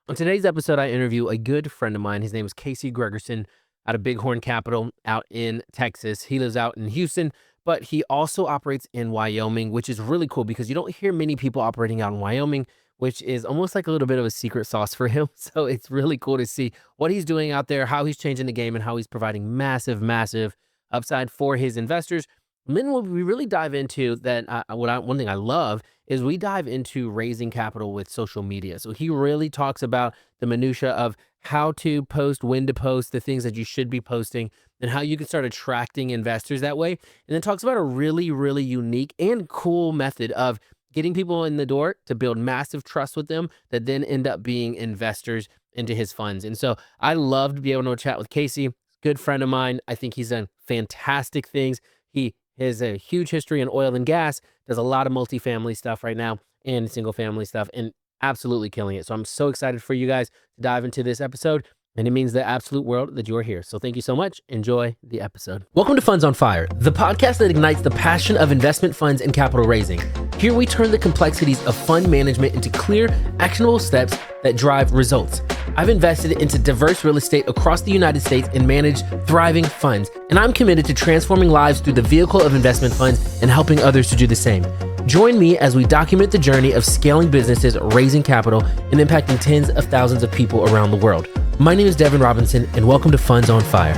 On today's episode, I interview a good friend of mine. His name is Casey Gregerson out of Bighorn Capital out in Texas. He lives out in Houston, but he also operates in Wyoming, which is really cool because you don't hear many people operating out in Wyoming, which is almost like a little bit of a secret sauce for him. So it's really cool to see what he's doing out there, how he's changing the game, and how he's providing massive upside for his investors. And then what we really dive into that, one thing I love is we dive into raising capital with social media. So he really talks about the minutia of how to post, when to post, the things that you should be posting, and how you can start attracting investors that way. And then talks about a really unique and cool method of getting people in the door to build massive trust with them that then end up being investors into his funds. And so I love to be able to chat with Casey, good friend of mine. I think he's done fantastic things. He has a huge history in oil and gas, does a lot of multifamily stuff right now and single family stuff, and absolutely killing it. So I'm so excited for you guys to dive into this episode. And it means the absolute world that you're here. So thank you so much. Enjoy the episode. Welcome to Funds on Fire, the podcast that ignites the passion of investment funds and capital raising. Here we turn the complexities of fund management into clear, actionable steps that drive results. I've invested into diverse real estate across the United States and managed thriving funds. And I'm committed to transforming lives through the vehicle of investment funds and helping others to do the same. Join me as we document the journey of scaling businesses, raising capital, and impacting tens of thousands of people around the world. My name is Devin Robinson, and welcome to Funds on Fire.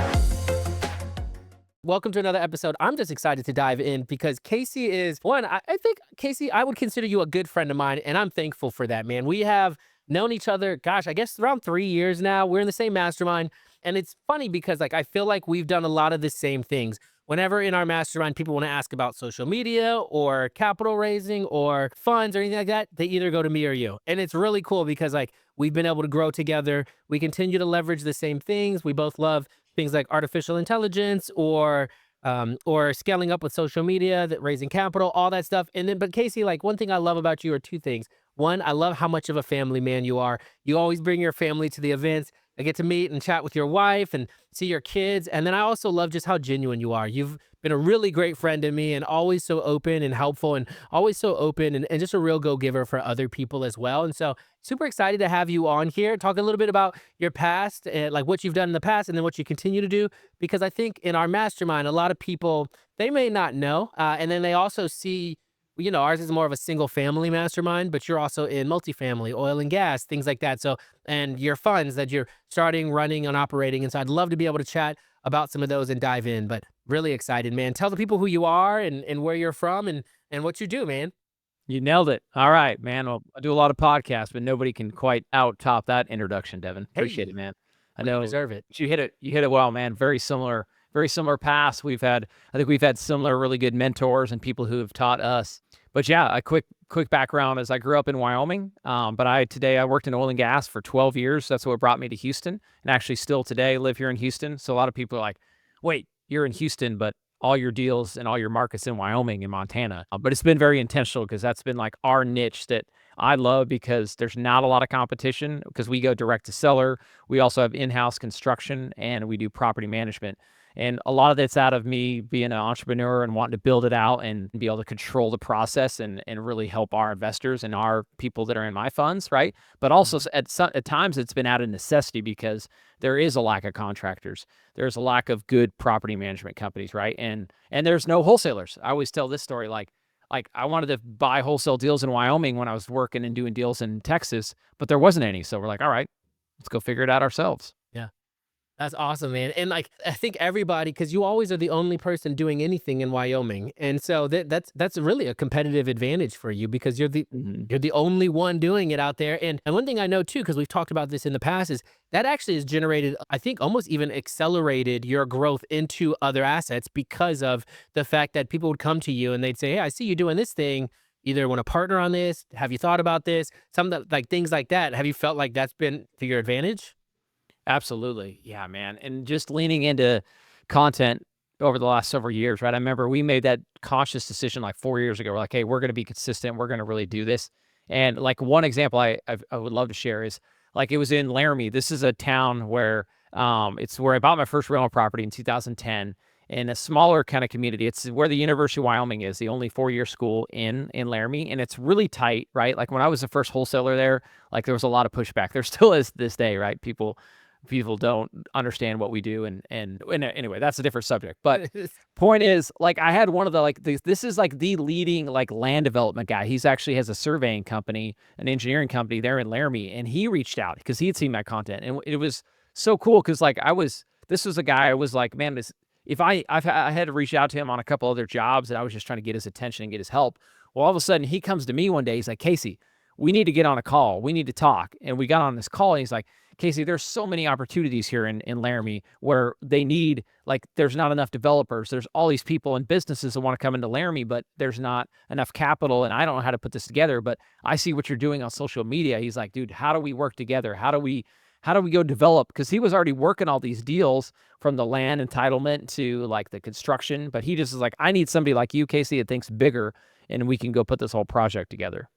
Welcome to another episode. I'm just excited to dive in because Casey is one. I think, Casey, I would consider you a good friend of mine, and I'm thankful for that, man. We have known each other, gosh, I guess around 3 years now. We're in the same mastermind, and it's funny because I feel like we've done a lot of the same things. Whenever in our mastermind, people want to ask about social media or capital raising or funds or anything like that, they either go to me or you. And it's really cool because we've been able to grow together. We continue to leverage the same things. We both love things like artificial intelligence or scaling up with social media, that raising capital, all that stuff. And then, but Casey, one thing I love about you are two things. One, I love how much of a family man you are. You always bring your family to the events. I get to meet and chat with your wife and see your kids. And then I also love just how genuine you are. You've been a really great friend to me and always so open and helpful and always so open and just a real go-giver for other people as well. And so super excited to have you on here. Talk a little bit about your past, and what you've done in the past and then what you continue to do. Because I think in our mastermind, a lot of people, they may not know. And then they also see, ours is more of a single family mastermind, but you're also in multifamily, oil and gas, things like that. So, and your funds that you're starting, running, and operating. And so I'd love to be able to chat about some of those and dive in, but really excited, man. Tell the people who you are and where you're from and what you do, man. You nailed it. All right, man. Well, I do a lot of podcasts, but nobody can quite out-top that introduction, Devin. Appreciate it, man. I know. Deserve it. You hit it well, man. Very similar paths. I think we've had similar really good mentors and people who have taught us. But yeah, a quick background is I grew up in Wyoming, but I worked in oil and gas for 12 years. That's what brought me to Houston, and actually still today live here in Houston. So a lot of people are like, wait, you're in Houston, but all your deals and all your markets in Wyoming and Montana. But it's been very intentional because that's been our niche that I love because there's not a lot of competition because we go direct to seller. We also have in-house construction and we do property management. And a lot of that's out of me being an entrepreneur and wanting to build it out and be able to control the process and really help our investors and our people that are in my funds, right? But also at times it's been out of necessity because there is a lack of contractors. There's a lack of good property management companies, right? And there's no wholesalers. I always tell this story, like I wanted to buy wholesale deals in Wyoming when I was working and doing deals in Texas, but there wasn't any. So we're like, all right, let's go figure it out ourselves. That's awesome, man. And I think everybody, because you always are the only person doing anything in Wyoming, and so that's really a competitive advantage for you because you're the only one doing it out there. And one thing I know too, because we've talked about this in the past, is that actually has generated, I think, almost even accelerated your growth into other assets because of the fact that people would come to you and they'd say, "Hey, I see you doing this thing. Either want to partner on this? Have you thought about this?" Some of the, things like that. Have you felt like that's been to your advantage? Absolutely. Yeah, man. And just leaning into content over the last several years, right? I remember we made that conscious decision 4 years ago. We're like, hey, we're going to be consistent. We're going to really do this. And one example I would love to share is it was in Laramie. This is a town where it's where I bought my first rental property in 2010. in a smaller kind of community. It's where the University of Wyoming is, the only 4-year school in Laramie, and it's really tight, right? Like when I was the first wholesaler there, like there was a lot of pushback. There still is this day, right? People don't understand what we do, and anyway, that's a different subject. But point is, like I had one of the like this is like the leading like land development guy. He's actually has a surveying company, an engineering company there in Laramie, and he reached out because he had seen my content, and it was so cool because like this was a guy I was like, man, this if I had to reach out to him on a couple other jobs, and I was just trying to get his attention and get his help. Well, all of a sudden he comes to me one day. He's like, Casey, we need to get on a call. We need to talk. And we got on this call, and he's like, Casey, there's so many opportunities here in Laramie where they need, like, there's not enough developers. There's all these people and businesses that want to come into Laramie, but there's not enough capital. And I don't know how to put this together, but I see what you're doing on social media. He's like, dude, how do we work together? How do we go develop? Because he was already working all these deals from the land entitlement to like the construction. But he just is like, I need somebody like you, Casey, that thinks bigger, and we can go put this whole project together.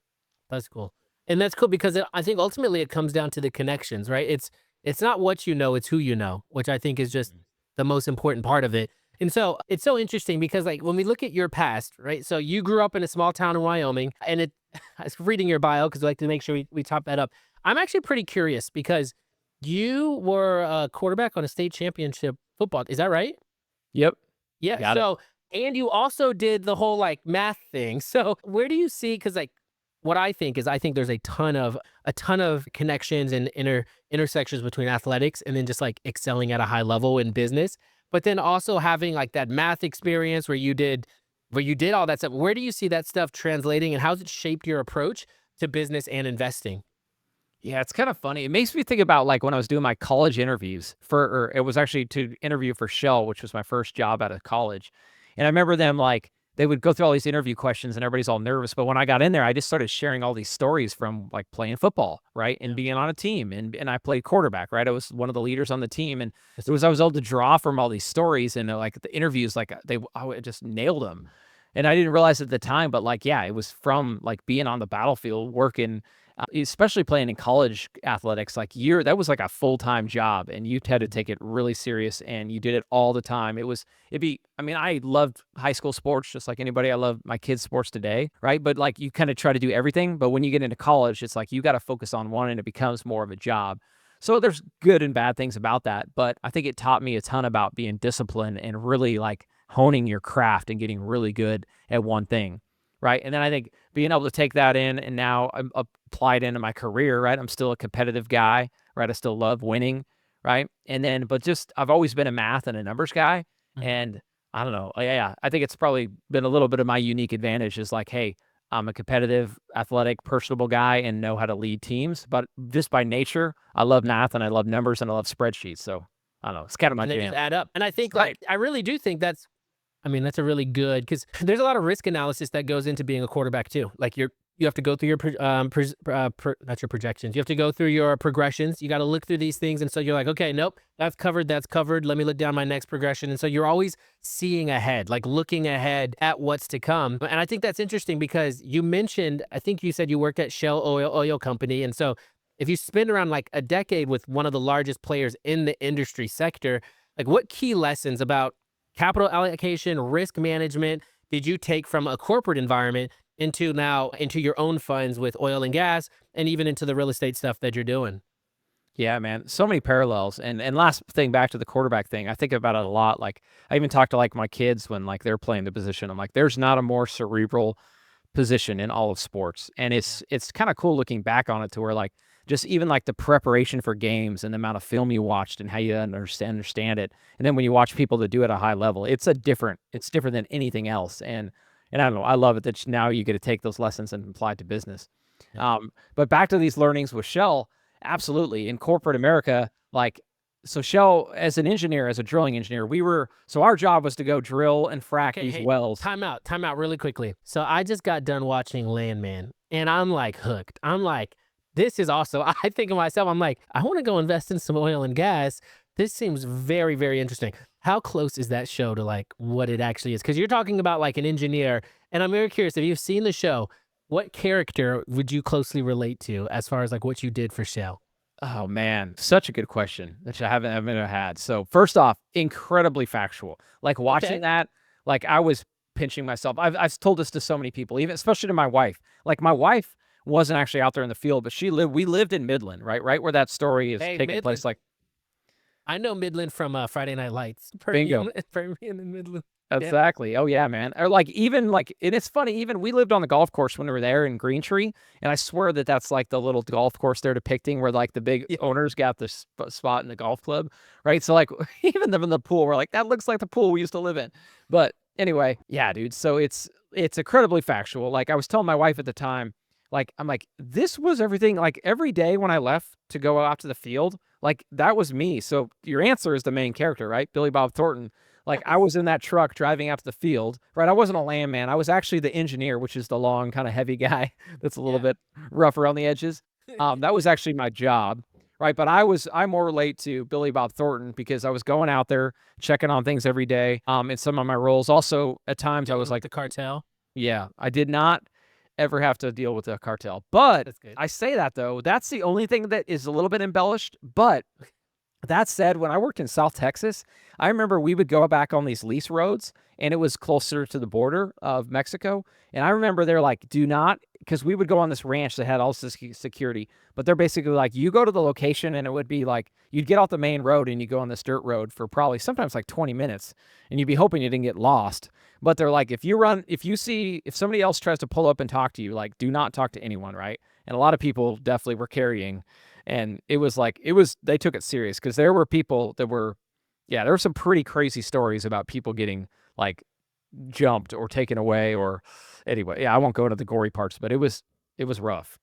That's cool. And that's cool because I think ultimately it comes down to the connections, right? It's not what you know, it's who you know, which I think is just the most important part of it. And so it's so interesting because like when we look at your past, right? So you grew up in a small town in Wyoming, and I was reading your bio because I like to make sure we top that up. I'm actually pretty curious because you were a quarterback on a state championship football. Is that right? Yep. Yeah. Got it. So, and you also did the whole like math thing. So where do you see? Because like what I think is, I think there's a ton of connections and intersections between athletics and then just like excelling at a high level in business. But then also having like that math experience where you did all that stuff. Where do you see that stuff translating, and how's it shaped your approach to business and investing? Yeah, it's kind of funny. It makes me think about like when I was doing my college interviews or it was actually to interview for Shell, which was my first job out of college. And I remember them like they would go through all these interview questions and everybody's all nervous. But when I got in there, I just started sharing all these stories from like playing football, right? And Yeah. being on a team. And I played quarterback, right? I was one of the leaders on the team. And I was able to draw from all these stories and like the interviews, like I just nailed them. And I didn't realize at the time, but like, yeah, it was from like being on the battlefield, working, especially playing in college athletics, like that was like a full-time job and you had to take it really serious and you did it all the time. I mean, I loved high school sports just like anybody. I love my kids' sports today, right? But like you kind of try to do everything. But when you get into college, it's like you got to focus on one and it becomes more of a job. So there's good and bad things about that. But I think it taught me a ton about being disciplined and really like honing your craft and getting really good at one thing. Right. And then I think being able to take that in and now apply it into my career, right? I'm still a competitive guy, right? I still love winning, right? And then, but just I've always been a math and a numbers guy. Mhm. And I don't know. Yeah, I think it's probably been a little bit of my unique advantage is like, hey, I'm a competitive, athletic, personable guy and know how to lead teams. But just by nature, I love math and I love numbers and I love spreadsheets. So I don't know. It's kind of my And they just jam. add up. And I think Right. like I really do think that's a really good because there's a lot of risk analysis that goes into being a quarterback too. Like you have to go through your not your projections. You have to go through your progressions. You got to look through these things, and so you're like, okay, nope, that's covered. That's covered. Let me look down my next progression. And so you're always seeing ahead, like looking ahead at what's to come. And I think that's interesting because you mentioned, I think you said you worked at Shell Oil Company, and so if you spend around like a decade with one of the largest players in the industry sector, like what key lessons about capital allocation, risk management did you take from a corporate environment into your own funds with oil and gas and even into the real estate stuff that you're doing? Yeah, man. So many parallels. And last thing back to the quarterback thing, I think about it a lot. Like I even talk to like my kids when like they're playing the position. I'm like, there's not a more cerebral position in all of sports. And Yeah. it's kind of cool looking back on it to where like just even like the preparation for games and the amount of film you watched and how you understand it. And then when you watch people that do it at a high level, it's different than anything else. And I don't know, I love it that now you get to take those lessons and apply it to business. Yeah. But back to these learnings with Shell, absolutely. In corporate America, like so Shell as an engineer, as a drilling engineer, so our job was to go drill and frack Okay, these hey, wells. time out really quickly. So I just got done watching Landman and I'm like hooked. I'm like, this is awesome. I think of myself, I'm like, I want to go invest in some oil and gas. This seems very, very interesting. How close is that show to like what it actually is? Because you're talking about like an engineer, and I'm very curious if you've seen the show, what character would you closely relate to as far as like what you did for Shell? Oh man, such a good question that I haven't had. So first off, incredibly factual. Like watching Okay. that, like I was pinching myself. I've told this to so many people, even especially to my wife. Like my wife wasn't actually out there in the field, but we lived in Midland, right where that story is Hey, taking Midland. place. Like I know Midland from Friday Night Lights. bingo. Permian and Midland. Yeah. Exactly. Oh yeah, man. Or like even like and it's funny, even we lived on the golf course when we were there in Green Tree, and I swear that that's like the little golf course they're depicting where like the big Yeah. owners got the spot in the golf club, right? So like even them in the pool, we're like that looks like the pool we used to live in. But anyway, yeah, dude. So it's incredibly factual. Like I was telling my wife at the time, like I'm like this was everything. Like every day when I left to go out to the field, like that was me. So your answer is the main character, right? Billy Bob Thornton. Like, I was in that truck driving out to the field, right? I wasn't a landman. I was actually the engineer, which is the long, kind of heavy guy that's a little Yeah. bit rough around the edges. That was actually my job, right? But I more relate to Billy Bob Thornton because I was going out there checking on things every day. In some of my roles, also at times I was Dealing with like, the cartel. yeah, I did not ever have to deal with the cartel. But That's good. I say that though, that's the only thing that is a little bit embellished. But that said, when I worked in South Texas, I remember we would go back on these lease roads and it was closer to the border of Mexico. And I remember they're like, do not, because we would go on this ranch that had all this security, but they're basically like, you go to the location and it would be like, you'd get off the main road and you go on this dirt road for probably sometimes like 20 minutes and you'd be hoping you didn't get lost. But they're like, if somebody else tries to pull up and talk to you, like, do not talk to anyone, right? And a lot of people definitely were carrying and it was like they took it serious because there were people that were yeah, there were some pretty crazy stories about people getting like jumped or taken away or anyway, yeah, I won't go into the gory parts, but it was rough.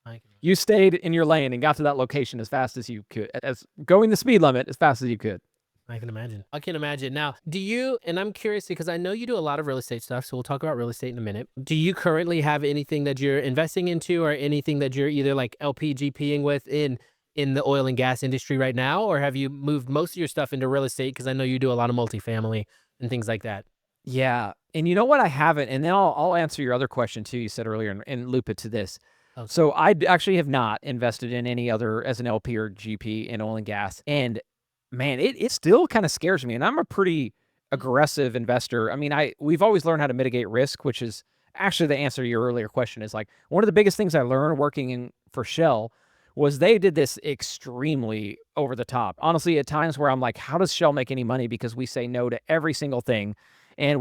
I can You stayed in your lane and got to that location as fast as you could, as going the speed limit as fast as you could. I can imagine. I can imagine. Now, do you, and I'm curious because I know you do a lot of real estate stuff, so we'll talk about real estate in a minute. Do you currently have anything that you're investing into or anything that you're either like LPGPing with in the oil and gas industry right now, or have you moved most of your stuff into real estate? Because I know you do a lot of multifamily and things like that. Yeah, and you know what? I haven't, and then I'll answer your other question too. You said earlier, and loop it to this. Okay. So actually have not invested in any other as an LP or GP in oil and gas, and man, it still kind of scares me. And I'm a pretty aggressive investor. I mean, we've always learned how to mitigate risk, which is actually the answer to your earlier question. Is like one of the biggest things I learned working in for Shell was they did this extremely over the top. Honestly, at times where I'm like, how does Shell make any money because we say no to every single thing and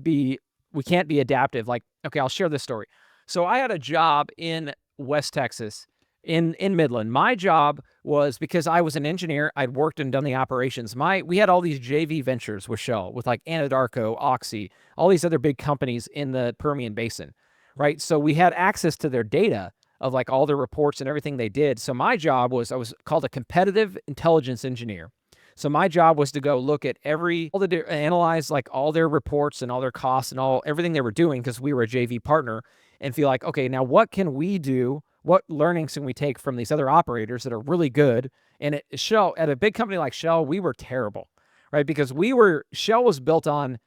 be we can't be adaptive. Like, okay, I'll share this story. So I had a job in West Texas in Midland. My job was because I was an engineer, I'd worked and done the operations. We had all these JV ventures with Shell, with like Anadarko, Oxy, all these other big companies in the Permian Basin, right? So we had access to their data of like all their reports and everything they did. So my job was I was called a competitive intelligence engineer. So my job was to go look at analyze like all their reports and all their costs and everything they were doing because we were a JV partner and feel like, okay, now what can we do? What learnings can we take from these other operators that are really good? And at a big company like Shell, we were terrible, right? Because Shell was built on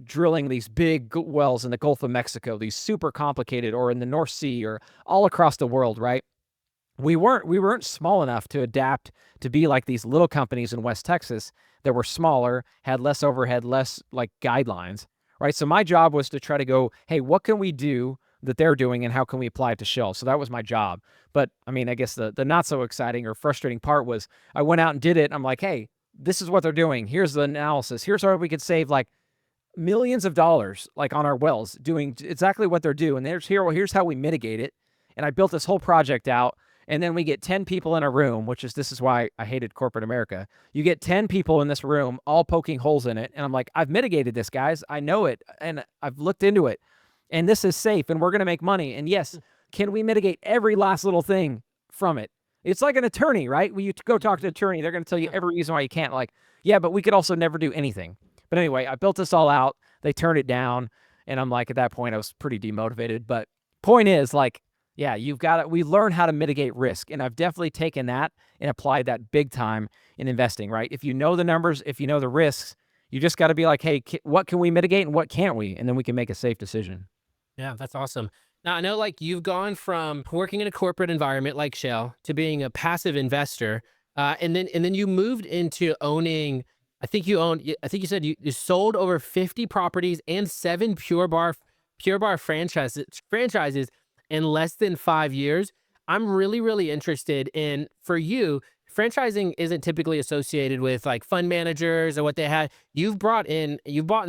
drilling these big wells in the Gulf of Mexico, these super complicated, or in the North Sea, or all across the world, right? We weren't small enough to adapt to be like these little companies in West Texas that were smaller, had less overhead, less like guidelines, right? So my job was to try to go, hey, what can we do that they're doing and how can we apply it to Shell? So that was my job. But I mean, I guess the not so exciting or frustrating part was I went out and did it. And I'm like, hey, this is what they're doing. Here's the analysis. Here's how we could save like millions of dollars like on our wells doing exactly what they're doing. Here's how we mitigate it. And I built this whole project out. And then we get 10 people in a room, this is why I hated corporate America. You get 10 people in this room, all poking holes in it. And I'm like, I've mitigated this, guys. I know it. And I've looked into it. And this is safe. And we're going to make money. And yes, can we mitigate every last little thing from it? It's like an attorney, right? When you go talk to an attorney, they're going to tell you every reason why you can't. Like, yeah, but we could also never do anything. But anyway, I built this all out. They turned it down. And I'm like, at that point, I was pretty demotivated. But point is, like, yeah, we learn how to mitigate risk. And I've definitely taken that and applied that big time in investing, right? If you know the numbers, if you know the risks, you just got to be like, hey, what can we mitigate and what can't we? And then we can make a safe decision. Yeah, that's awesome. Now I know like you've gone from working in a corporate environment like Shell to being a passive investor, and then you moved into owning. I think you own. I think you said you sold over 50 properties and seven Pure Barre franchises in less than 5 years. I'm really interested in for you. Franchising isn't typically associated with like fund managers or what they had. You've bought and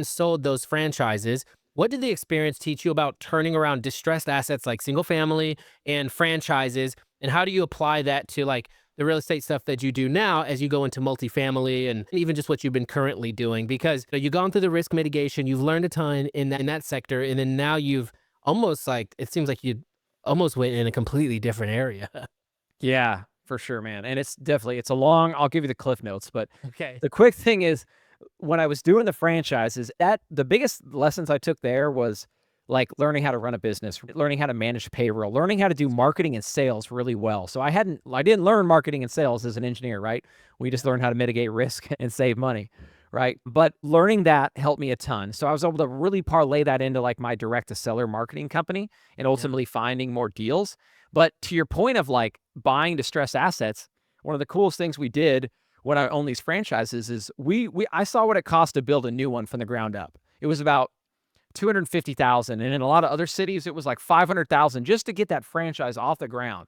sold those franchises. What did the experience teach you about turning around distressed assets like single family and franchises? And how do you apply that to like the real estate stuff that you do now as you go into multifamily and even just what you've been currently doing? Because you've gone through the risk mitigation, you've learned a ton in that sector, and then now you've almost like it seems like you almost went in a completely different area. Yeah, for sure, man. And it's definitely it's a long I'll give you the cliff notes, but Okay. the quick thing is when I was doing the franchises, that the biggest lessons I took there was like learning how to run a business, learning how to manage payroll, learning how to do marketing and sales really well. So I didn't learn marketing and sales as an engineer, right? We just learned how to mitigate risk and save money, right? But learning that helped me a ton. So I was able to really parlay that into like my direct to seller marketing company and Yeah. ultimately finding more deals. But to your point of like buying distressed assets, one of the coolest things we did when I own these franchises is I saw what it cost to build a new one from the ground up. It was about 250,000, and in a lot of other cities it was like 500,000 just to get that franchise off the ground,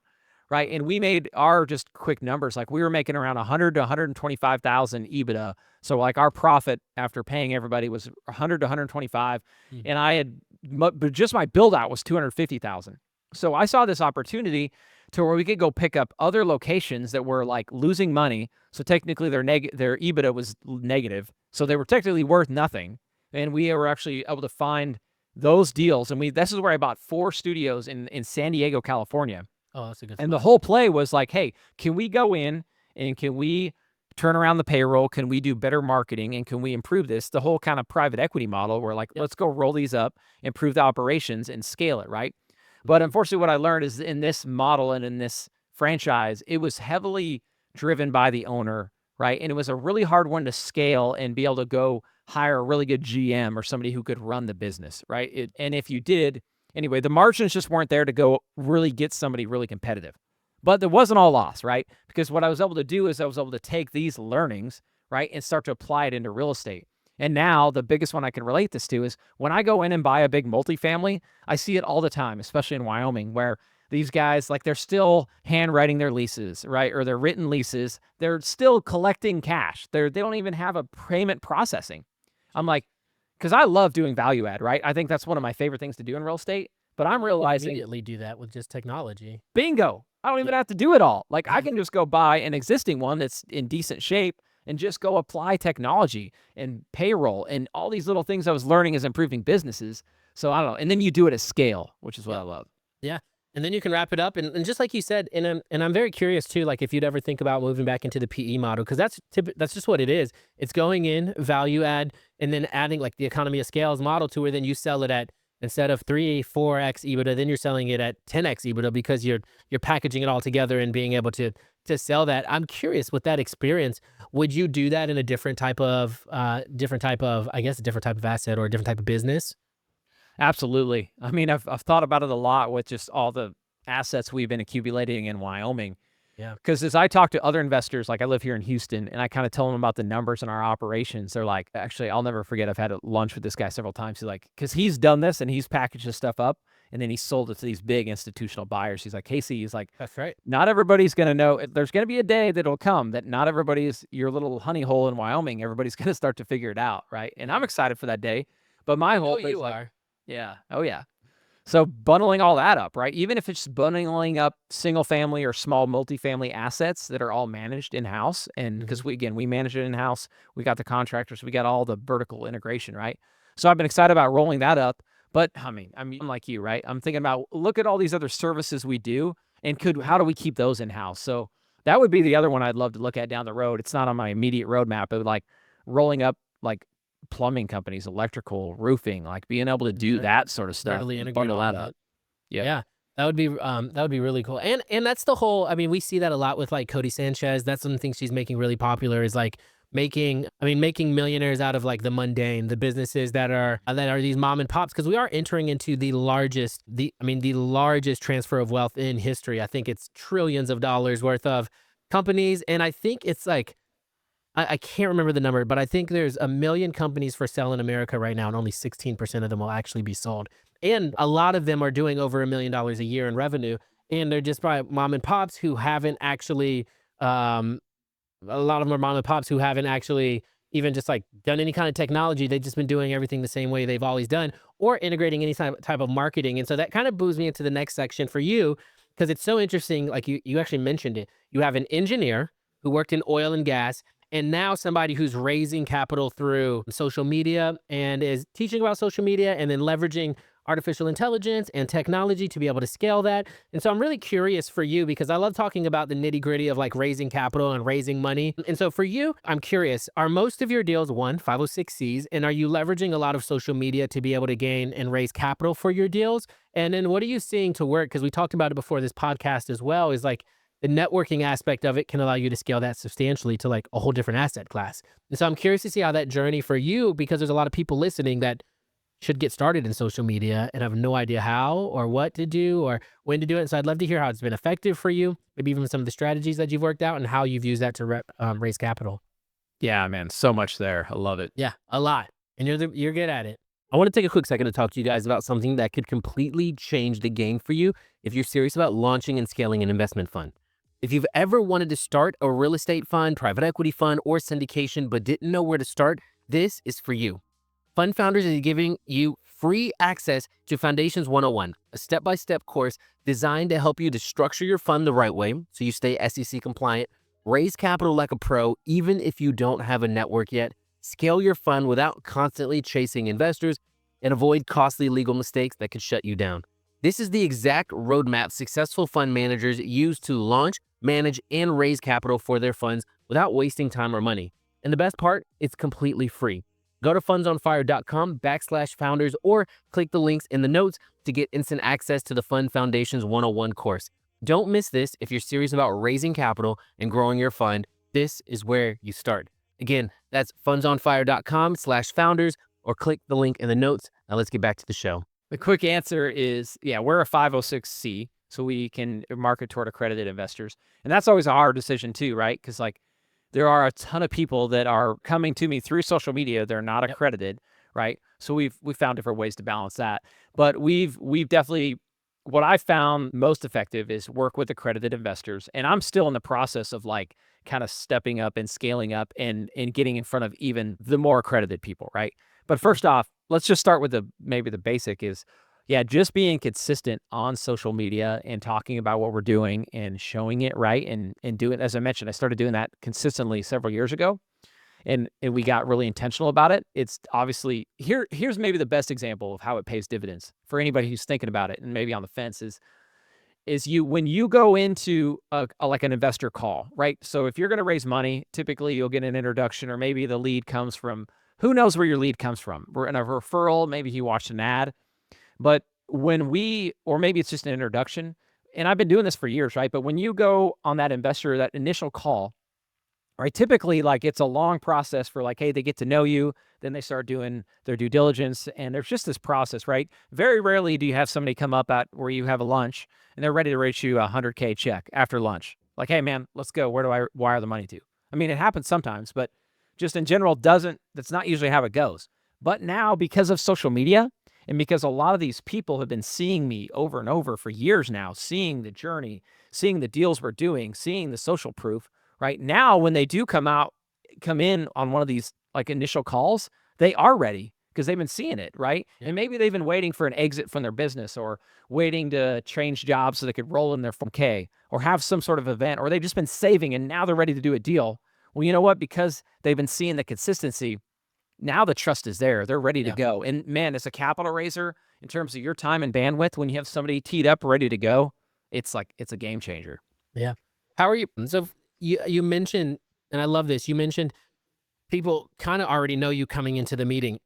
right? And we made our just quick numbers like we were making around 100 to 125,000 EBITDA. So like our profit after paying everybody was 100 to 125, Mm. and I had but just my build out was 250,000. So I saw this opportunity to where we could go pick up other locations that were like losing money. So technically their EBITDA was negative. So they were technically worth nothing. And we were actually able to find those deals. And this is where I bought 4 studios in San Diego, California. Oh, that's a good And the spot. whole play was like, hey, can we go in and can we turn around the payroll? Can we do better marketing? And can we improve this? The whole kind of private equity model where like, Yep. let's go roll these up, improve the operations and scale it, right? But unfortunately, what I learned is in this model and in this franchise, it was heavily driven by the owner, right? And it was a really hard one to scale and be able to go hire a really good GM or somebody who could run the business, right? And if you did, anyway, the margins just weren't there to go really get somebody really competitive. But there wasn't all loss, right? Because what I was able to do is I was able to take these learnings, right, and start to apply it into real estate. And now the biggest one I can relate this to is when I go in and buy a big multifamily, I see it all the time, especially in Wyoming, where these guys, like, they're still handwriting their leases, right? Or their written leases. They're still collecting cash. They don't even have a payment processing. I'm Jeez. like, because I love doing value add, right? I think that's one of my favorite things to do in real estate. But I'm You can realizing, immediately do that with just technology. bingo, I don't even Yep. have to do it all. Like I Yeah. can just go buy an existing one that's in decent shape and just go apply technology and payroll and all these little things I was learning as improving businesses. So I don't know. And then you do it at scale, which is what I Yep. love. Yeah. And then you can wrap it up. And just like you said, and I'm very curious too, like if you'd ever think about moving back into the PE model, because that's just what it is. It's going in, value add, and then adding like the economy of scales model to where then you sell it at instead of 3, 4x EBITDA, then you're selling it at 10x EBITDA because you're packaging it all together and being able to sell that. I'm curious with that experience, would you do that in a different type of, I guess, a different type of asset or a different type of business? Absolutely. I mean, I've thought about it a lot with just all the assets we've been accumulating in Wyoming. Yeah. Because as I talk to other investors, like I live here in Houston, and I kind of tell them about the numbers in our operations, they're like, actually, I'll never forget. I've had a lunch with this guy several times. He's like, because he's done this and he's packaged this stuff up and then he sold it to these big institutional buyers. He's like, Casey, he's like, That's right. not everybody's going to know. There's going to be a day that'll come that not everybody's your little honey hole in Wyoming. Everybody's going to start to figure it out. Right. And I'm Yeah. excited for that day. But my I know hope is you like, are. yeah. Oh, yeah. So bundling all that up, right? Even if it's just bundling up single family or small multifamily assets that are all managed in-house. And Hmm. because we manage it in-house, we got the contractors, we got all the vertical integration, right? So I've been excited about rolling that up. But I mean, I'm like you, right? I'm thinking about look at all these other services we do and how do we keep those in-house? So that would be the other one I'd love to look at down the road. It's not on my immediate roadmap, but like rolling up like plumbing companies, electrical, roofing, like being able to do Okay. that sort of stuff Vertically and integrate bundle all that of up. it. Yep. Yeah, that would be really cool, and that's the whole. I mean, we see that a lot with like Cody Sanchez. That's one of the things she's making really popular is like making millionaires out of like the mundane, the businesses that are these mom and pops, because we are entering into the largest transfer of wealth in history. I think it's trillions of dollars worth of companies, and I think it's like I can't remember the number, but I think there's a million companies for sale in America right now, and only 16% of them will actually be sold. And a lot of them are doing over $1 million a year in revenue, and they're just by mom and pops who haven't actually um, a lot of them are mom and pops who haven't actually even just like done any kind of technology. They've just been doing everything the same way they've always done, or integrating any type of marketing. And so that kind of moves me into the next section for you, because it's so interesting. Like you actually mentioned it. You have an engineer who worked in oil and gas, and now somebody who's raising capital through social media and is teaching about social media and then leveraging artificial intelligence and technology to be able to scale that. And so I'm really curious for you, because I love talking about the nitty gritty of like raising capital and raising money. And so for you, I'm curious, are most of your deals 506Cs? And are you leveraging a lot of social media to be able to gain and raise capital for your deals? And then what are you seeing to work? Because we talked about it before this podcast as well, is like the networking aspect of it can allow you to scale that substantially to like a whole different asset class. And so I'm curious to see how that journey for you, because there's a lot of people listening that should get started in social media and have no idea how or what to do or when to do it. So I'd love to hear how it's been effective for you, maybe even some of the strategies that you've worked out and how you've used that to raise capital. Yeah, man, so much there. I love it. Yeah, a lot. And you're good at it. I want to take a quick second to talk to you guys about something that could completely change the game for you if you're serious about launching and scaling an investment fund. If you've ever wanted to start a real estate fund, private equity fund, or syndication, but didn't know where to start, this is for you. Fund Founders is giving you free access to Foundations 101, a step-by-step course designed to help you to structure your fund the right way so you stay SEC compliant, raise capital like a pro even if you don't have a network yet, scale your fund without constantly chasing investors, and avoid costly legal mistakes that could shut you down. This is the exact roadmap successful fund managers use to launch, manage, and raise capital for their funds without wasting time or money. And the best part, it's completely free. Go to fundsonfire.com/founders or click the links in the notes to get instant access to the Fund Foundations 101 course. Don't miss this if you're serious about raising capital and growing your fund. This is where you start. Again, that's fundsonfire.com/founders or click the link in the notes. Now let's get back to the show. The quick answer is, yeah, we're a 506C, so we can market toward accredited investors. And that's always a hard decision too, right? Because like there are a ton of people that are coming to me through social media. They're not accredited, right? So we've found different ways to balance that. But we've definitely, what I found most effective is work with accredited investors. And I'm still in the process of like kind of stepping up and scaling up and getting in front of even the more accredited people, right? But first off, let's just start with maybe the basic is, yeah, just being consistent on social media and talking about what we're doing and showing it right and doing, as I mentioned, I started doing that consistently several years ago, and we got really intentional about it. It's obviously here's maybe the best example of how it pays dividends for anybody who's thinking about it and maybe on the fence is when you go into like an investor call, right? So if you're going to raise money, typically you'll get an introduction, or maybe the lead comes from, who knows where your lead comes from? We're in a referral, maybe you watched an ad. But or maybe it's just an introduction, and I've been doing this for years, right? But when you go on that investor, that initial call, right? Typically, like it's a long process for like, hey, they get to know you, then they start doing their due diligence, and there's just this process, right? Very rarely do you have somebody come up at where you have a lunch and they're ready to write you a $100K check after lunch. Like, hey man, let's go. Where do I wire the money to? I mean, it happens sometimes, but just in general, that's not usually how it goes. But now, because of social media, and because a lot of these people have been seeing me over and over for years now, seeing the journey, seeing the deals we're doing, seeing the social proof, right? Now, when they do come in on one of these like initial calls, they are ready because they've been seeing it, right? Yeah. And maybe they've been waiting for an exit from their business, or waiting to change jobs so they could roll in their 401k or have some sort of event, or they've just been saving and now they're ready to do a deal. Well, you know what? Because they've been seeing the consistency, now the trust is there. They're ready to go. And man, as a capital raiser, in terms of your time and bandwidth, when you have somebody teed up, ready to go, it's a game changer. Yeah. How are you? So you mentioned, and I love this, you mentioned people kind of already know you coming into the meeting.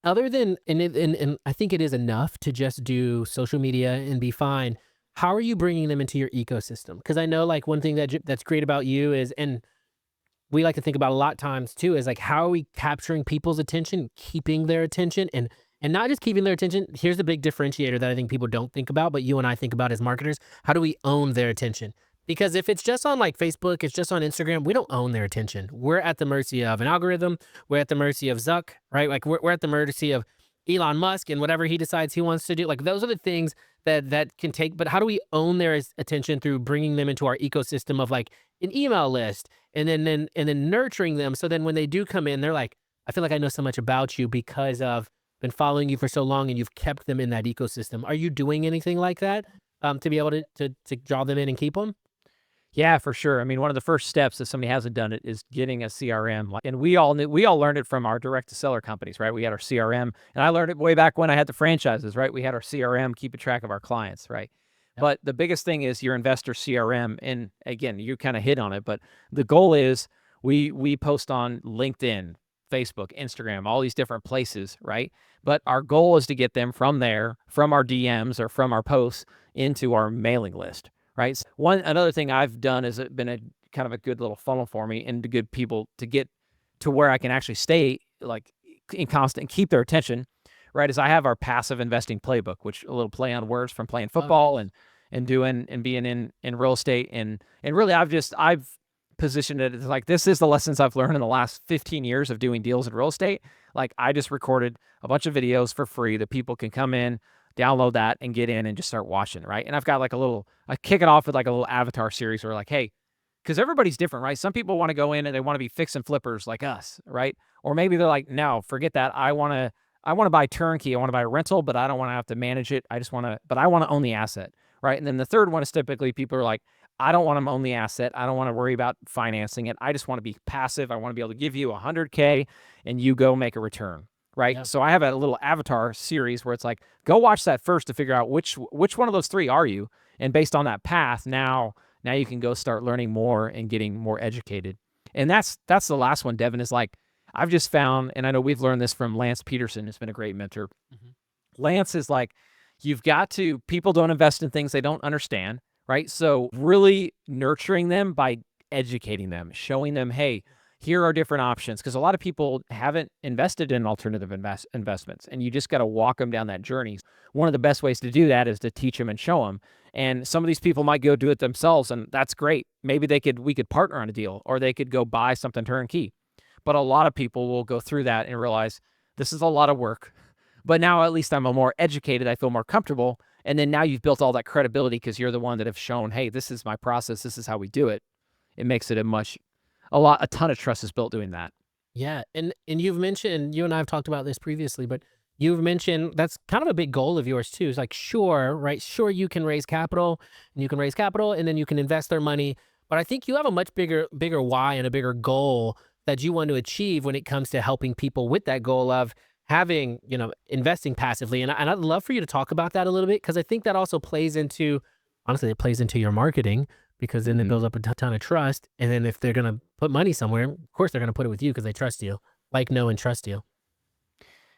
Other than, and I think it is enough to just do social media and be fine. How are you bringing them into your ecosystem? Because I know like one thing that's great about you is, and we like to think about a lot of times too is like, how are we capturing people's attention, keeping their attention, and not just keeping their attention. Here's the big differentiator that I think people don't think about, but you and I think about as marketers. How do we own their attention? Because if it's just on like Facebook, it's just on Instagram, we don't own their attention. We're at the mercy of an algorithm. We're at the mercy of Zuck, right? Like we're at the mercy of Elon Musk and whatever he decides he wants to do. Like those are the things that can take. But how do we own their attention through bringing them into our ecosystem of like an email list, and then nurturing them, so then when they do come in, they're like, I feel like I know so much about you because of been following you for so long, and you've kept them in that ecosystem. Are you doing anything like that, to be able to draw them in and keep them? Yeah, for sure. I mean, one of the first steps if somebody hasn't done it is getting a CRM. And we all learned it from our direct to seller companies, right? We had our CRM, and I learned it way back when I had the franchises, right? We had our CRM keeping track of our clients, right? Yep. But the biggest thing is your investor CRM. And again, you kind of hit on it, but the goal is we post on LinkedIn, Facebook, Instagram, all these different places, right? But our goal is to get them from there, from our DMs or from our posts into our mailing list, right? Another thing I've done is it been a kind of a good little funnel for me and to good people to get to where I can actually stay like in constant, keep their attention, right? Is I have our passive investing playbook, which a little play on words from playing Oh, football nice. and doing and being in real estate. And really I've positioned it as like, this is the lessons I've learned in the last 15 years of doing deals in real estate. Like I just recorded a bunch of videos for free that people can come in, download that and get in and just start watching, right? And I've got like I kick it off with like a little avatar series where like, hey, because everybody's different, right? Some people want to go in and they want to be fix and flippers like us, right? Or maybe they're like, no, forget that. I want to buy turnkey. I want to buy a rental, but I don't want to have to manage it. But I want to own the asset, right? And then the third one is typically people are like, I don't want to own the asset. I don't want to worry about financing it. I just want to be passive. I want to be able to give you 100K and you go make a return, right? Yeah. So I have a little avatar series where it's like, go watch that first to figure out which one of those three are you, and based on that path, now you can go start learning more and getting more educated. And that's the last one, Devin, is like, I've just found, and I know we've learned this from Lance Peterson, who's been a great mentor. Mhm. Lance is like, people don't invest in things they don't understand, right? So really nurturing them by educating them, showing them, hey, here are different options. Because a lot of people haven't invested in alternative investments, and you just got to walk them down that journey. One of the best ways to do that is to teach them and show them. And some of these people might go do it themselves, and that's great. Maybe we could partner on a deal, or they could go buy something turnkey. But a lot of people will go through that and realize this is a lot of work. But now at least I'm more educated. I feel more comfortable. And then now you've built all that credibility because you're the one that have shown, hey, this is my process. This is how we do it. It makes it a ton of trust is built doing that. Yeah, and you've mentioned, you and I have talked about this previously, but you've mentioned that's kind of a big goal of yours too. It's like, sure, right? Sure, you can raise capital, and then you can invest their money. But I think you have a much bigger why and a bigger goal that you want to achieve when it comes to helping people with that goal of having, investing passively. And I'd love for you to talk about that a little bit, because I think that also plays into, honestly, it plays into your marketing, because then it Mhm. builds up a ton of trust. And then if they're going to put money somewhere, of course they're going to put it with you because they trust you, like, know, and trust you.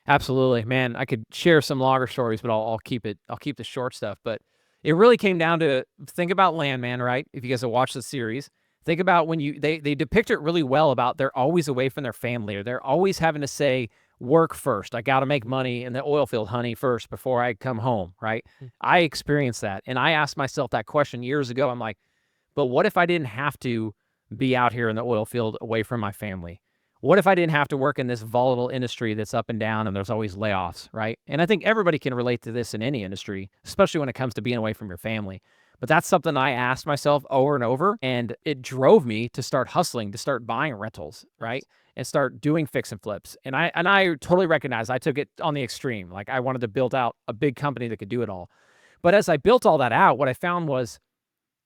Absolutely, man. I could share some longer stories, but I'll keep it. I'll keep the short stuff. But it really came down to think about Landman, right? If you guys have watched the series, think about when they depict it really well about they're always away from their family, or they're always having to say work first. I got to make money in the oil field, honey, first before I come home, right? Mm. I experienced that, and I asked myself that question years ago. I'm like, but what if I didn't have to be out here in the oil field away from my family? What if I didn't have to work in this volatile industry that's up and down and there's always layoffs, right? And I think everybody can relate to this in any industry, especially when it comes to being away from your family. But that's something I asked myself over and over, and it drove me to start hustling, to start buying rentals, right? Nice. And start doing fix and flips. And I totally recognize I took it on the extreme. Like I wanted to build out a big company that could do it all. But as I built all that out, what I found was,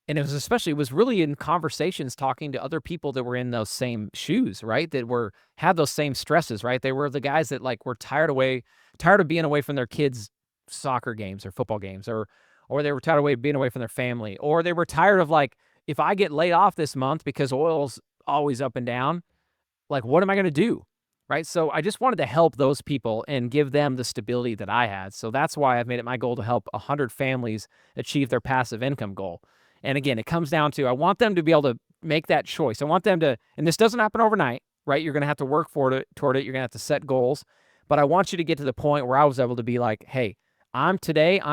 and it was really in conversations talking to other people that were in those same shoes, right? Had those same stresses, right? They were the guys that like were tired of being away from their kids' soccer games or football games, or they were tired of being away from their family, or they were tired of like, if I get laid off this month because oil's always up and down, like what am I going to do? Right? So I just wanted to help those people and give them the stability that I had. So that's why I've made it my goal to help 100 families achieve their passive income goal. And again, it comes down to I want them to be able to make that choice. I want them to, and this doesn't happen overnight, right? You're going to have to work for it, toward it. You're going to have to set goals. But I want you to get to the point where I was able to be like, hey, I'm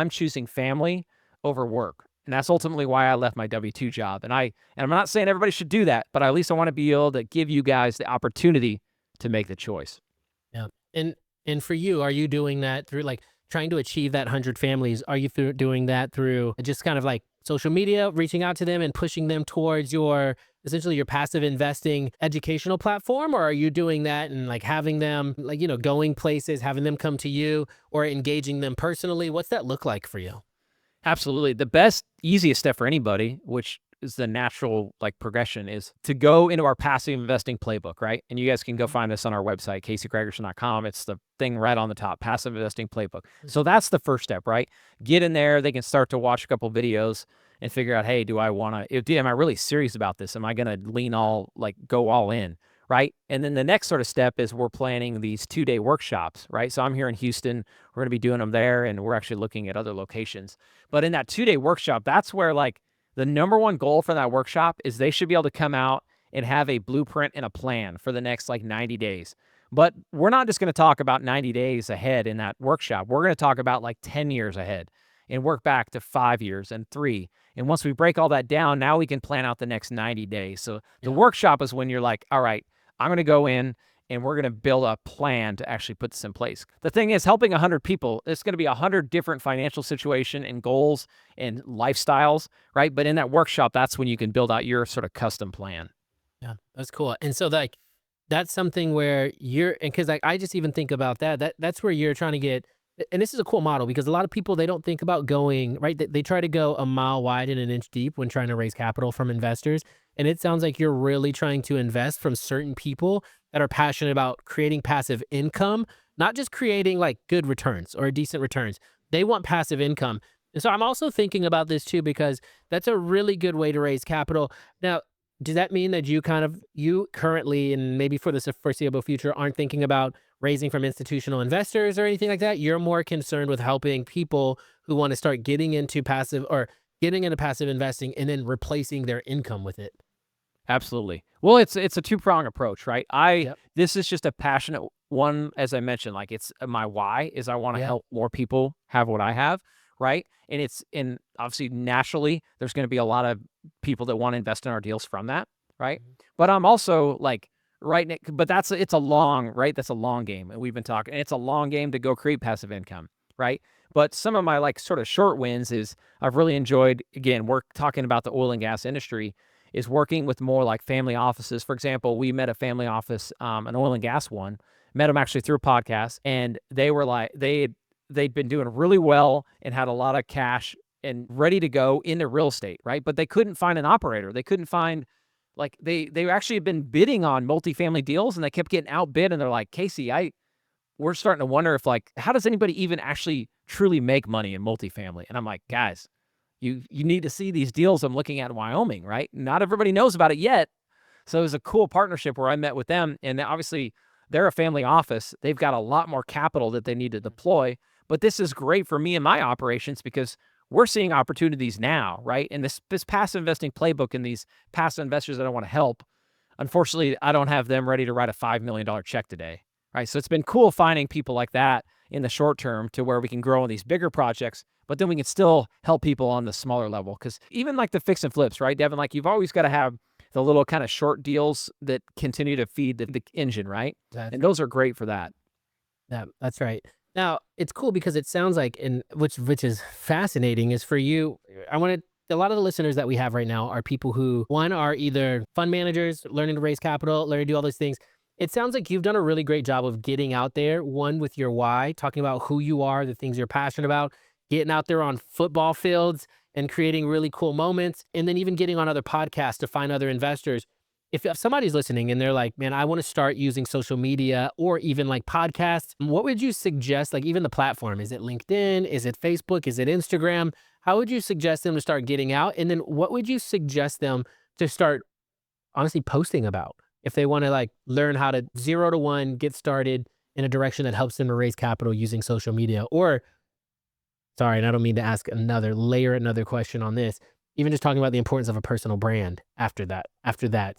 choosing family over work. And that's ultimately why I left my W-2 job. And I'm not saying everybody should do that, but at least I want to be able to give you guys the opportunity to make the choice. Yeah. And for you, are you doing that through like trying to achieve that 100 families? Are you doing that through just kind of like social media, reaching out to them and pushing them towards your essentially your passive investing educational platform? Or are you doing that and like having them like, going places, having them come to you or engaging them personally? What's that look like for you? Absolutely. The best, easiest step for anybody, which is the natural like progression, is to go into our passive investing playbook, right? And you guys can go find us on our website, CaseyGregerson.com. It's the thing right on the top, passive investing playbook. So that's the first step, right? Get in there. They can start to watch a couple videos and figure out, hey, do I want to, am I really serious about this? Am I going to go all in? Right. And then the next sort of step is we're planning these 2-day workshops, right? So I'm here in Houston. We're going to be doing them there, and we're actually looking at other locations. But in that 2-day workshop, that's where like the number one goal for that workshop is they should be able to come out and have a blueprint and a plan for the next like 90 days. But we're not just going to talk about 90 days ahead in that workshop. We're going to talk about like 10 years ahead and work back to 5 years and 3. And once we break all that down, now we can plan out the next 90 days. So the workshop is when you're like, all right, I'm going to go in and we're going to build a plan to actually put this in place. The thing is, helping 100 people, it's going to be 100 different financial situation and goals and lifestyles, right? But in that workshop, that's when you can build out your sort of custom plan. Yeah, that's cool. And so like that's something where you're and because like I just even think about that's where you're trying to get and this is a cool model because a lot of people they don't think about going right. They try to go a mile wide and an inch deep when trying to raise capital from investors. And it sounds like you're really trying to invest from certain people that are passionate about creating passive income, not just creating like good returns or decent returns. They want passive income. And so I'm also thinking about this too, because that's a really good way to raise capital. Now, does that mean that you currently and maybe for the foreseeable future aren't thinking about raising from institutional investors or anything like that? You're more concerned with helping people who want to start getting into passive investing and then replacing their income with it. Absolutely. Well, it's a two-prong approach, right? Yep. This is just a passionate one, as I mentioned, like it's my why is I want to Yeah. help more people have what I have, right? And obviously naturally there's going to be a lot of people that want to invest in our deals from that, right? Mhm. But I'm also like but it's a long, right? That's a long game. And we've been talking, and it's a long game to go create passive income, right? But some of my like sort of short wins is I've really enjoyed, again, work talking about the oil and gas industry is working with more like family offices. For example, we met a family office, an oil and gas one, met them actually through a podcast, and they were like, they'd been doing really well and had a lot of cash and ready to go into real estate, right? But they couldn't find an operator. They couldn't find like they actually had been bidding on multifamily deals and they kept getting outbid. And they're like, Casey, we're starting to wonder if like, how does anybody even actually truly make money in multifamily? And I'm like, guys, you need to see these deals I'm looking at in Wyoming, right? Not everybody knows about it yet. So it was a cool partnership where I met with them. And obviously they're a family office. They've got a lot more capital that they need to deploy. But this is great for me and my operations because we're seeing opportunities now, right? And this passive investing playbook and these passive investors that I want to help, unfortunately, I don't have them ready to write a $5 million check today, right? So it's been cool finding people like that in the short term to where we can grow in these bigger projects, but then we can still help people on the smaller level. Because even like the fix and flips, right, Devin, like you've always got to have the little kind of short deals that continue to feed the engine, right? That's And those are great for that. Yeah, that's right. Now, it's cool because it sounds like and which is fascinating is for you, I wanted a lot of the listeners that we have right now are people who one are either fund managers, learning to raise capital, learning to do all those things. It sounds like you've done a really great job of getting out there, one with your why, talking about who you are, the things you're passionate about, getting out there on football fields and creating really cool moments, and then even getting on other podcasts to find other investors if somebody's listening and they're like, man, I want to start using social media or even like podcasts, what would you suggest? Like even the platform, is it LinkedIn? Is it Facebook? Is it Instagram? How would you suggest them to start getting out? And then what would you suggest them to start honestly posting about if they want to like learn how to 0 to 1, get started in a direction that helps them to raise capital using social media? Or sorry, and I don't mean to ask another question on this. even just talking about the importance of a personal brand after that.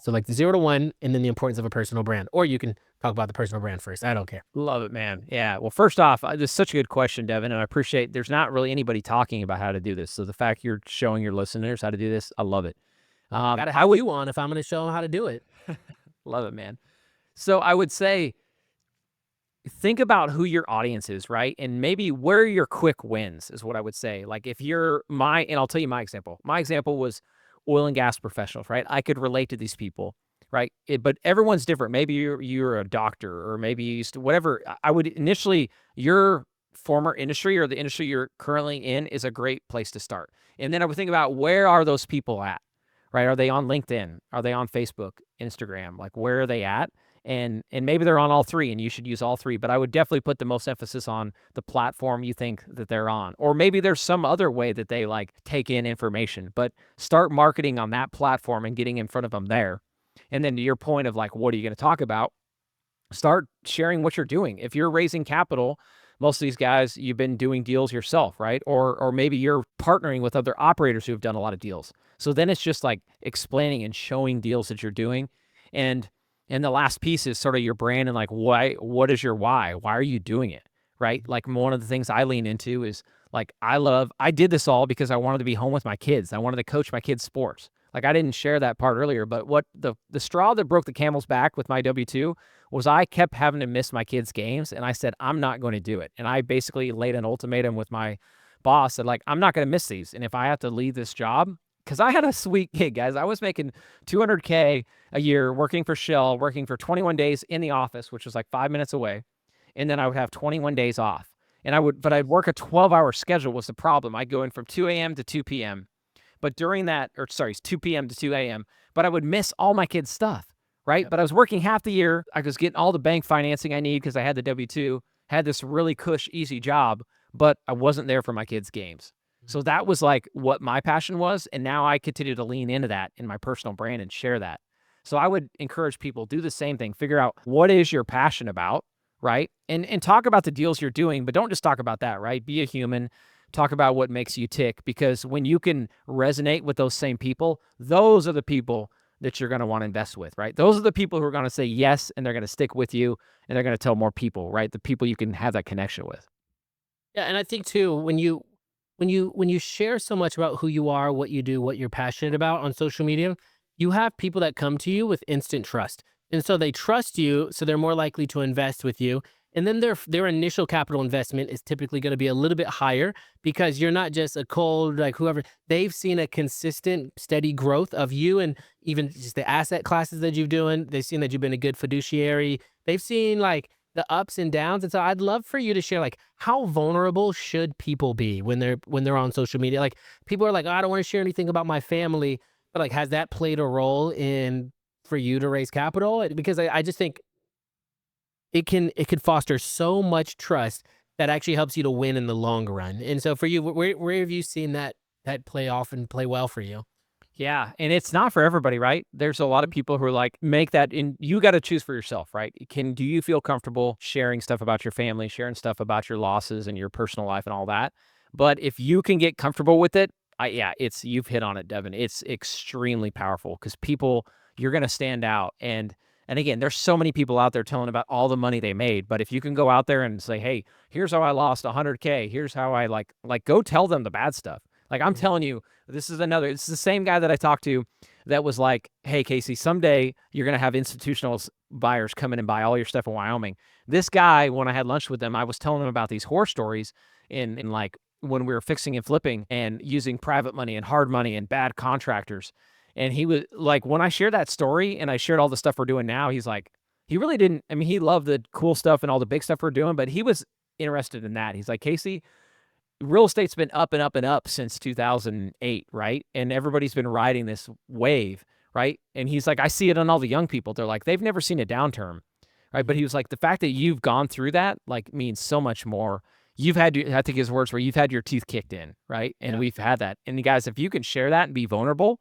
So like the 0 to 1 and then the importance of a personal brand. Or you can talk about the personal brand first. I don't care. Love it, man. Yeah. Well, first off, this is such a good question, Devin, and I appreciate there's not really anybody talking about how to do this. So the fact you're showing your listeners how to do this, I love it. Gotta I have would you on if I'm gonna show them how to do it. love it, man. So I would say think about who your audience is, right? And maybe where are your quick wins is what I would say. Like if you're and I'll tell you my example. My example was oil and gas professionals, right? I could relate to these people, right? But everyone's different. Maybe you're a doctor, or maybe you used to whatever. I would initially your former industry or the industry you're currently in is a great place to start. And then I would think about where are those people at, right? Are they on LinkedIn? Are they on Facebook, Instagram? Like where are they at? And maybe they're on all three and you should use all three, but I would definitely put the most emphasis on the platform you think that they're on. Or maybe there's some other way that they like take in information, but start marketing on that platform and getting in front of them there. And then to your point of like, what are you going to talk about? Start sharing what you're doing. If you're raising capital, most of these guys, you've been doing deals yourself, right? Or maybe you're partnering with other operators who have done a lot of deals. So then it's just like explaining and showing deals that you're doing. And and the last piece is sort of your brand and like what is your why? Why are you doing it? Right? Like one of the things I lean into is like I did this all because I wanted to be home with my kids. I wanted to coach my kids' sports. Like I didn't share that part earlier, but what the straw that broke the camel's back with my W-2 was I kept having to miss my kids' games, and I said, I'm not going to do it. And I basically laid an ultimatum with my boss, said like, I'm not going to miss these. And if I have to leave this job, because I had a sweet gig, guys. I was making 200K a year working for Shell, working for 21 days in the office, which was like 5 minutes away. And then I would have 21 days off. But I'd work a 12-hour schedule was the problem. I'd go in from 2 a.m. to 2 p.m. But during that, or sorry, 2 p.m. to 2 a.m., but I would miss all my kids' stuff, right? Yep. But I was working half the year. I was getting all the bank financing I need because I had the W-2, had this really cush, easy job, but I wasn't there for my kids' games. So that was like what my passion was. And now I continue to lean into that in my personal brand and share that. So I would encourage people, do the same thing. Figure out what is your passion about, right? And talk about the deals you're doing, but don't just talk about that, right? Be a human. Talk about what makes you tick, because when you can resonate with those same people, those are the people that you're going to want to invest with, right? Those are the people who are going to say yes, and they're going to stick with you, and they're going to tell more people, right? The people you can have that connection with. Yeah, and I think too, when you share so much about who you are, what you do, what you're passionate about on social media, you have people that come to you with instant trust. And so they trust you, so they're more likely to invest with you. And then their initial capital investment is typically going to be a little bit higher because you're not just a cold, like whoever. They've seen a consistent, steady growth of you and even just the asset classes that you're doing. They've seen that you've been a good fiduciary. They've seen like the ups and downs. And so I'd love for you to share like how vulnerable should people be when they're on social media? Like people are like, oh, I don't want to share anything about my family, but like has that played a role in for you to raise capital? Because I just think it could foster so much trust that actually helps you to win in the long run. And so for you, where have you seen that play off and play well for you? Yeah, and it's not for everybody, right? There's a lot of people who are like, make that in, you got to choose for yourself, right? Do you feel comfortable sharing stuff about your family, sharing stuff about your losses and your personal life and all that? But if you can get comfortable with it, yeah, you've hit on it, Devin. It's extremely powerful because you're going to stand out. And again, there's so many people out there telling about all the money they made. But if you can go out there and say, hey, here's how I lost 100K. Here's how I go tell them the bad stuff. Like I'm telling you, this is the same guy that I talked to that was like, hey, Casey, someday you're going to have institutional buyers come in and buy all your stuff in Wyoming. This guy, when I had lunch with him, I was telling him about these horror stories in like when we were fixing and flipping and using private money and hard money and bad contractors. And he was like, when I shared that story and I shared all the stuff we're doing now, he's like, he really didn't. I mean, he loved the cool stuff and all the big stuff we're doing, but he was interested in that. He's like, Casey, real estate's been up and up and up since 2008, right? And everybody's been riding this wave, right? And he's like, I see it on all the young people. They're like, they've never seen a downturn, right? But he was like, the fact that you've gone through that, like, means so much more. I think his words were, you've had your teeth kicked in, right? And we've had that. And you guys, if you can share that and be vulnerable,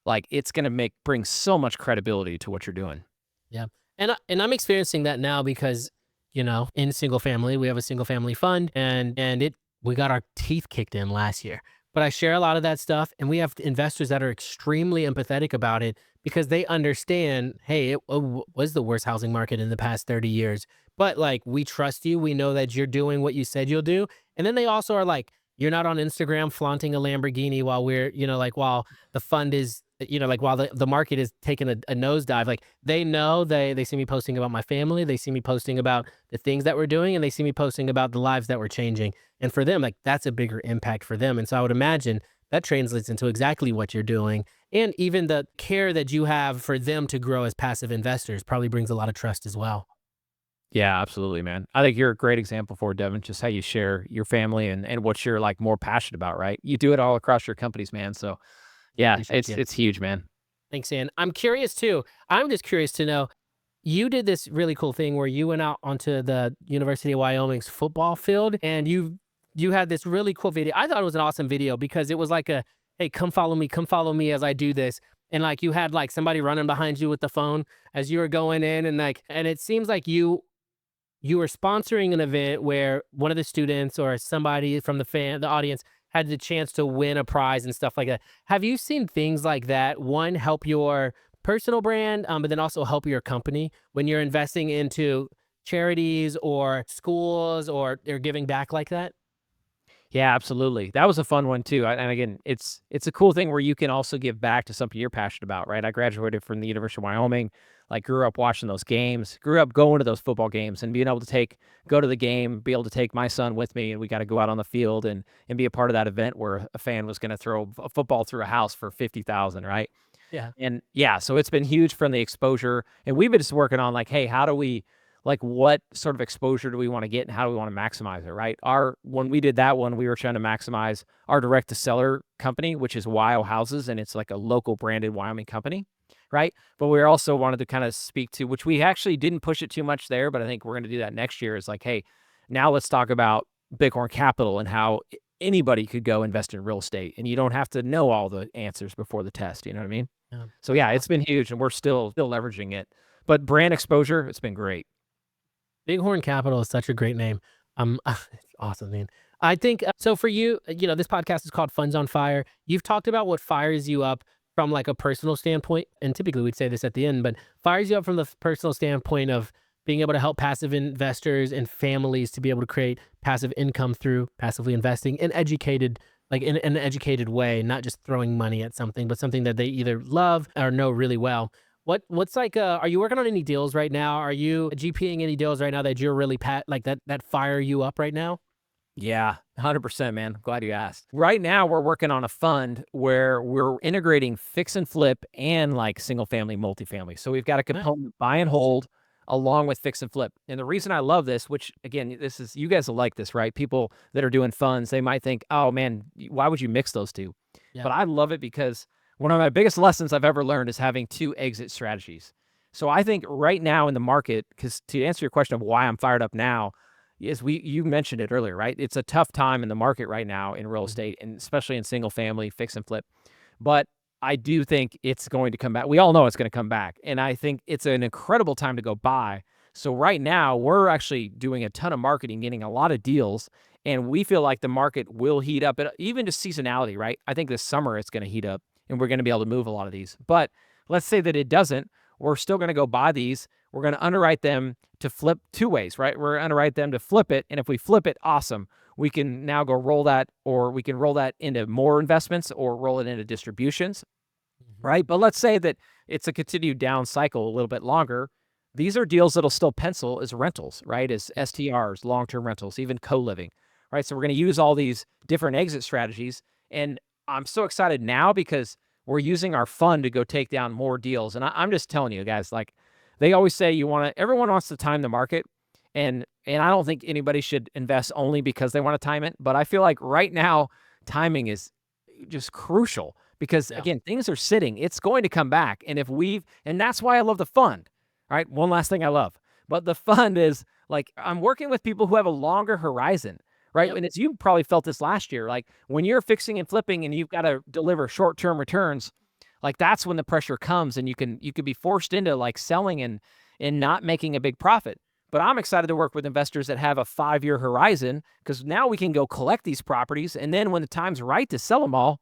like, it's going to bring so much credibility to what you're doing. Yeah. And I'm experiencing that now because, in single family, we have a single family fund and we got our teeth kicked in last year. but I share a lot of that stuff, and we have investors that are extremely empathetic about it because they understand, hey, it was the worst housing market in the past 30 years, but like we trust you, we know that you're doing what you said you'll do, and then they also are like, you're not on Instagram flaunting a Lamborghini while we're, like while the fund is, like while the market is taking a nosedive. Like they know, they see me posting about my family, they see me posting about the things that we're doing, and they see me posting about the lives that we're changing. And for them, like that's a bigger impact for them. And so I would imagine that translates into exactly what you're doing. And even the care that you have for them to grow as passive investors probably brings a lot of trust as well. Yeah, absolutely, man. I think you're a great example for it, Devin, just how you share your family and what you're like more passionate about, right? You do it all across your companies, man. So yeah, Appreciate you. it's huge, man. Thanks, Ann. I'm curious too. I'm just curious to know, you did this really cool thing where you went out onto the University of Wyoming's football field and you had this really cool video. I thought it was an awesome video because it was like a, hey, come follow me as I do this. And like you had like somebody running behind you with the phone as you were going in, and like, and it seems like you were sponsoring an event where one of the students or somebody from the audience had the chance to win a prize and stuff like that. Have you seen things like that? One, help your personal brand, but then also help your company when you're investing into charities or schools or they're giving back like that? Yeah, absolutely. That was a fun one too. And again, it's a cool thing where you can also give back to something you're passionate about, right? I graduated from the University of Wyoming, like grew up watching those games, grew up going to those football games and being able to go to the game, be able to take my son with me, and we got to go out on the field and be a part of that event where a fan was going to throw a football through a house for 50,000, right? Yeah. And yeah, so it's been huge from the exposure. And we've been just working on like, hey, how do we like what sort of exposure do we want to get and how do we want to maximize it, right? When we did that one, we were trying to maximize our direct to seller company, which is Wyo Houses, and it's like a local branded Wyoming company, right? But we also wanted to kind of speak to, which we actually didn't push it too much there, but I think we're going to do that next year. Is like, hey, now let's talk about Bighorn Capital and how anybody could go invest in real estate, and you don't have to know all the answers before the test. You know what I mean? Yeah, So that's yeah, it's awesome. been huge, and we're still leveraging it. But brand exposure, it's been great. Bighorn Capital is such a great name. It's awesome, man. I think so for you. This podcast is called Funds on Fire. You've talked about what fires you up from like a personal standpoint, and typically we'd say this at the end, but fires you up from the personal standpoint of being able to help passive investors and families to be able to create passive income through passively investing in educated, like in an educated way, not just throwing money at something, but something that they either love or know really well. What's like are you working on any deals right now? Are you GPing any deals right now that you're really like that fire you up right now? Yeah, 100%, man. Glad you asked. Right now, we're working on a fund where we're integrating fix and flip and like single family, multifamily. So we've got a Nice. component buy and hold along with fix and flip. And the reason I love this, which again, this is you guys will like this, right? People that are doing funds, they might think, oh man, why would you mix those two? Yeah. But I love it because one of my biggest lessons I've ever learned is having two exit strategies. So I think right now in the market, because to answer your question of why I'm fired up now, is you mentioned it earlier, right? It's a tough time in the market right now in real Mhm. estate and especially in single family fix and flip. But I do think it's going to come back. We all know it's going to come back. And I think it's an incredible time to go buy. So right now we're actually doing a ton of marketing, getting a lot of deals, and we feel like the market will heat up. Even just seasonality, right? I think this summer it's going to heat up and we're going to be able to move a lot of these. But let's say that it doesn't, we're still going to go buy these. We're going to underwrite them to flip two ways, right? We're going to underwrite them to flip it. And if we flip it, awesome. We can now go roll that, or we can roll that into more investments or roll it into distributions, Mhm. right? But let's say that it's a continued down cycle a little bit longer. These are deals that'll still pencil as rentals, right? As Yeah. STRs, long-term rentals, even co-living, right? So we're going to use all these different exit strategies. And I'm so excited now because we're using our fund to go take down more deals. And I'm just telling you guys, like they always say, everyone wants to time the market. And I don't think anybody should invest only because they want to time it. But I feel like right now, timing is just crucial because Yeah. again, things are sitting. It's going to come back. And that's why I love the fund. All right. One last thing I love. But the fund is like I'm working with people who have a longer horizon, right? Yep. And it's you probably felt this last year. Like when you're fixing and flipping and you've got to deliver short-term returns, like that's when the pressure comes and you could be forced into like selling and not making a big profit. But I'm excited to work with investors that have a 5-year horizon, because now we can go collect these properties. And then when the time's right to sell them all,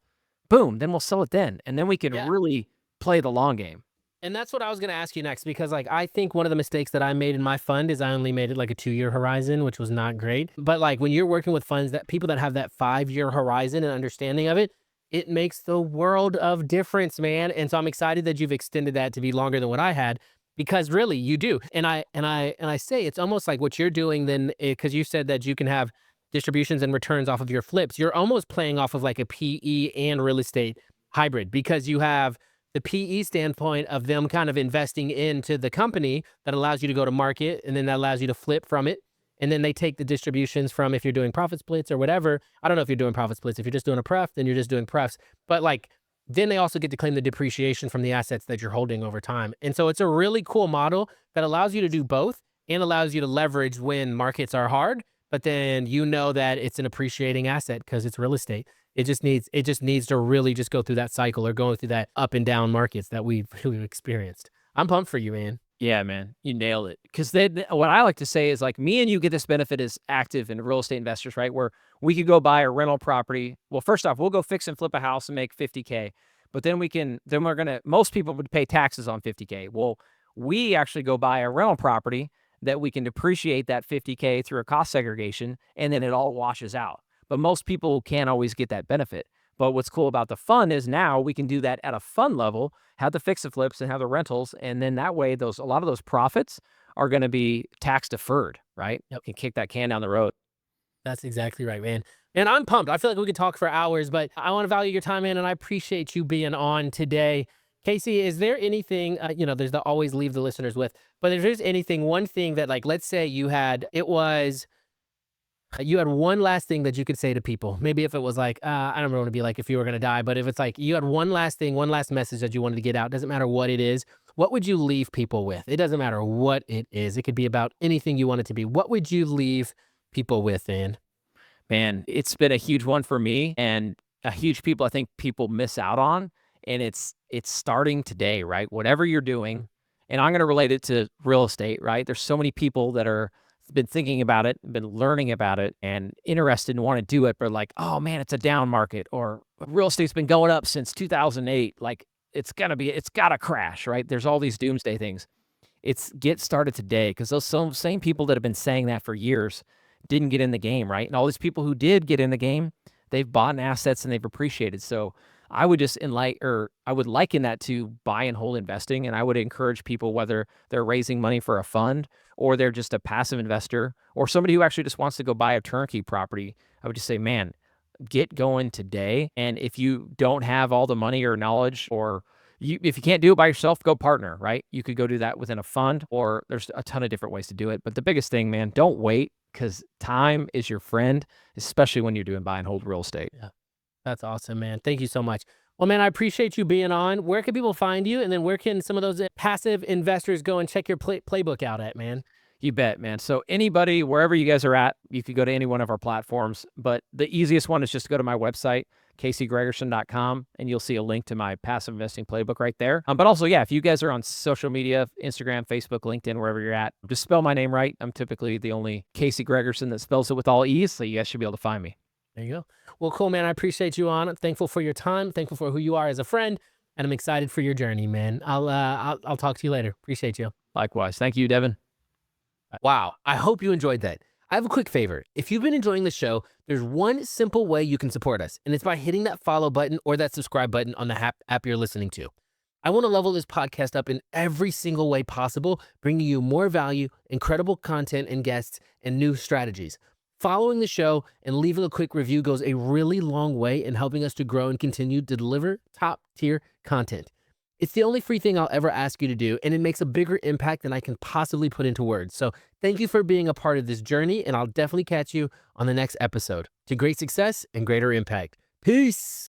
boom, then we'll sell it then. And then we can Yeah. really play the long game. And that's what I was gonna ask you next because, like, I think one of the mistakes that I made in my fund is I only made it like a 2-year horizon, which was not great. But like when you're working with funds that people that have that 5-year horizon and understanding of it, it makes the world of difference, man. And so I'm excited that you've extended that to be longer than what I had because really you do. And I say it's almost like what you're doing then because you said that you can have distributions and returns off of your flips. You're almost playing off of like a PE and real estate hybrid because you have the PE standpoint of them kind of investing into the company that allows you to go to market and then that allows you to flip from it. And then they take the distributions from if you're doing profit splits or whatever. I don't know if you're doing profit splits. If you're just doing a pref, then you're just doing prefs. But like, then they also get to claim the depreciation from the assets that you're holding over time. And so it's a really cool model that allows you to do both and allows you to leverage when markets are hard. But then you know that it's an appreciating asset because it's real estate. It just needs to really just go through that cycle or going through that up and down markets that we've experienced. I'm pumped for you, man. Yeah, man, you nailed it. Because then what I like to say is like me and you get this benefit as active and real estate investors, right? Where we could go buy a rental property. Well, first off, we'll go fix and flip a house and make 50K. But then most people would pay taxes on 50K. Well, we actually go buy a rental property that we can depreciate that 50K through a cost segregation, and then it all washes out. But most people can't always get that benefit. But what's cool about the fund is now we can do that at a fund level, have the fix and flips and have the rentals. And then that way, a lot of those profits are going to be tax deferred, right? Yep. You can kick that can down the road. That's exactly right, man. And I'm pumped. I feel like we could talk for hours, but I want to value your time, man, and I appreciate you being on today. Casey, is there anything, there's the always leave the listeners with, but if there's anything, one thing that, like, let's say you had one last thing that you could say to people. Maybe if it was like, I don't want to be like if you were going to die, but if it's like you had one last thing, one last message that you wanted to get out, doesn't matter what it is, what would you leave people with? It doesn't matter what it is. It could be about anything you want it to be. What would you leave people with, man? Man, it's been a huge one for me and a huge I think people miss out on. And it's starting today, right? Whatever you're doing. And I'm going to relate it to real estate, right? There's so many people that are been thinking about it, been learning about it and interested and want to do it, but like, oh man, it's a down market or real estate's been going up since 2008. Like it's gotta crash, right? There's all these doomsday things. It's get started today because those same people that have been saying that for years didn't get in the game, right? And all these people who did get in the game, they've bought assets and they've appreciated. So I would I would liken that to buy and hold investing. And I would encourage people, whether they're raising money for a fund or they're just a passive investor or somebody who actually just wants to go buy a turnkey property, I would just say, man, get going today. And if you don't have all the money or knowledge, or if you can't do it by yourself, go partner, right? You could go do that within a fund, or there's a ton of different ways to do it. But the biggest thing, man, don't wait because time is your friend, especially when you're doing buy and hold real estate. Yeah. That's awesome, man. Thank you so much. Well, man, I appreciate you being on. Where can people find you? And then where can some of those passive investors go and check your playbook out at, man? You bet, man. So anybody, wherever you guys are at, you could go to any one of our platforms. But the easiest one is just go to my website, CaseyGregerson.com, and you'll see a link to my passive investing playbook right there. But also, yeah, if you guys are on social media, Instagram, Facebook, LinkedIn, wherever you're at, just spell my name right. I'm typically the only Casey Gregerson that spells it with all E's, so you guys should be able to find me. There you go. Well, cool, man. I appreciate you on. I'm thankful for your time. Thankful for who you are as a friend, and I'm excited for your journey, man. I'll talk to you later. Appreciate you. Likewise. Thank you, Devin. Wow. I hope you enjoyed that. I have a quick favor. If you've been enjoying the show, there's one simple way you can support us, and it's by hitting that follow button or that subscribe button on the app you're listening to. I want to level this podcast up in every single way possible, bringing you more value, incredible content and guests, and new strategies. Following the show and leaving a quick review goes a really long way in helping us to grow and continue to deliver top-tier content. It's the only free thing I'll ever ask you to do, and it makes a bigger impact than I can possibly put into words. So thank you for being a part of this journey, and I'll definitely catch you on the next episode. To great success and greater impact. Peace.